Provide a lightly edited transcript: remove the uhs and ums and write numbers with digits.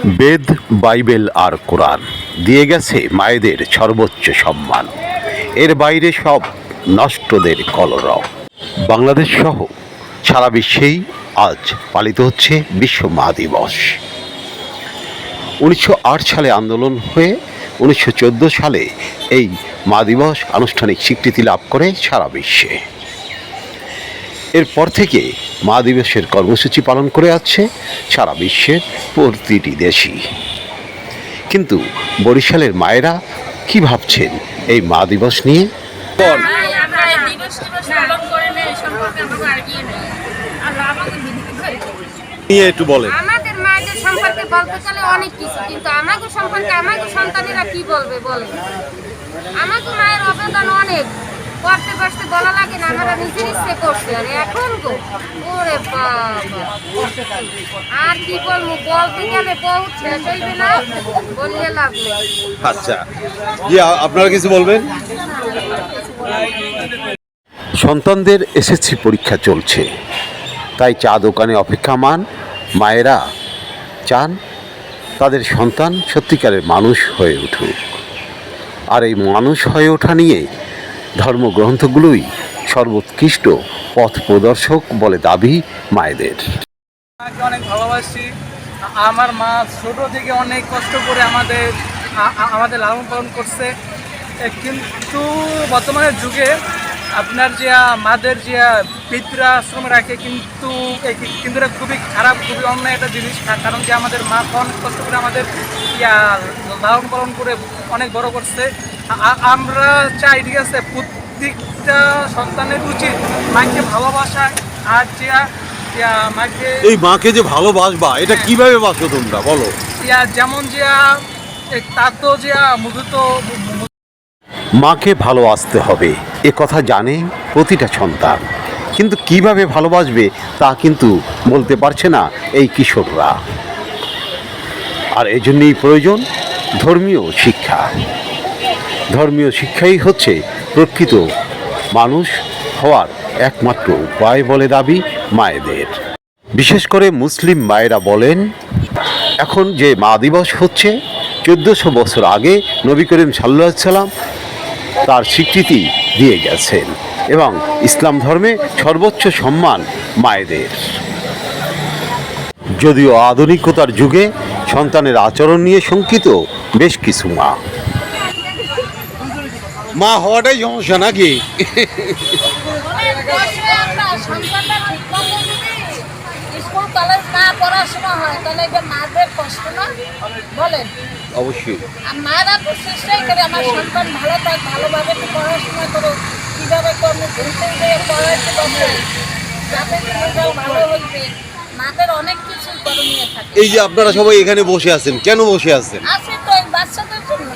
বেদ, Bible আর কোরআন দিয়ে গেছে মায়েদের সর্বোচ্চ সম্মান। এর বাইরে সব নষ্টদের কলরব। বাংলাদেশ সহ সারা বিশ্বেই আজ পালিত হচ্ছে বিশ্ব মা দিবস। 1908 সালে আন্দোলন হয়ে 1914 সালে এই মা দিবস আনুষ্ঠানিক স্বীকৃতি লাভ করে সারা বিশ্বে। এরপর থেকে মা দিবসের কর্মসূচি পালন করে আসছে সারা বিশ্বের প্রতিটি দেশই। কিন্তু বরিশালের মায়েরা কি ভাবছেন এই মা দিবস নিয়ে? একটু বলেন। আমাদের মায়েদের সম্পর্কে বলতে গেলে অনেক কিছু, কিন্তু আমাদের সম্পর্কে আমাদের সন্তানেরা কি বলবে বলেন? আমাদের মায়ের অবদান অনেক, করতে বসতে বলা লাগে না, আমরা নিজের ইচ্ছে করছি। আর এখন গো ওরে বাবা, আর কি বলবো, বলতে গেলে বহুত শেষ হইবে না, বললে লাভ নেই। আচ্ছা, জি আপনারা কিছু বলবেন? সন্তানদের এসএসসি পরীক্ষা চলছে, তাই চা দোকানে অপেক্ষামান মায়েরা চান তাদের সন্তান সত্যিকারের মানুষ হয়ে উঠুক। আর এই মানুষ হয়ে ওঠা নিয়ে ধর্মগ্রন্থগুলোই সর্বোৎকৃষ্ট পথ প্রদর্শক বলে দাবি মায়েদের। অনেক ভালোবাসি। আমার মা ছোট থেকে অনেক কষ্ট করে আমাদের লালন পালন করছে, কিন্তু বর্তমানের যুগে আপনার যে মাদের যে বৃদ্ধাশ্রম রাখে, কিন্তু এটা খুবই খারাপ, খুবই অন্যায় একটা জিনিস। কারণ যে আমাদের মা অনেক কষ্ট করে আমাদের লালন পালন করে অনেক বড় করছে। আমরা চাই, ঠিক আছে, প্রত্যেকটা সন্তানের উচিত মাকে ভালোবাসা। আর যে মাকে, এই মাকে যে ভালোবাসবা, এটা কিভাবে বাসো তোমরা বলো? যেমন যে তার তো যে মূলত মাকে ভালোবাসতে হবে এ কথা জানে প্রতিটা সন্তান, কিন্তু কিভাবে ভালোবাসবে তা কিন্তু বলতে পারছে না এই কিশোররা। আর এজন্যই প্রয়োজন ধর্মীয় শিক্ষা। ধর্মীয় শিক্ষাই হচ্ছে প্রকৃত মানুষ হওয়ার একমাত্র উপায় বলে দাবি মায়েদের। বিশেষ করে মুসলিম মায়েরা বলেন, এখন যে মা দিবস হচ্ছে 1400 বছর আগে নবী করিম সাল্লাল্লাহু আলাইহি সাল্লাম তার স্বীকৃতি দিয়ে গেছেন, এবং ইসলাম ধর্মে সর্বোচ্চ সম্মান মায়েদের। যদিও আধুনিকতার যুগে সন্তানের আচরণ নিয়ে শঙ্কিত বেশ কিছু মা। মা হওয়াটাই সমস্যা নাকি? স্কুল কলেজ না পড়াশোনা হয় তাহলে এটা মাদের কষ্ট না বলেন? অবশ্যই। আর মায়েরা তো চেষ্টাই করে আমার সন্তান ভালো থাক, ভালোভাবে তো পড়াশোনা করো, কীভাবে কর্মে ঘুরতে গিয়ে পড়াইতে পারবে, যাতে রেজাল্ট ভালো হইবে। মাদের অনেক কিছু করণীয় থাকে। এই যে আপনারা সবাই এখানে বসে আছেন, কেন বসে আছেন? আছে তো এই বাচ্চাদের জন্য।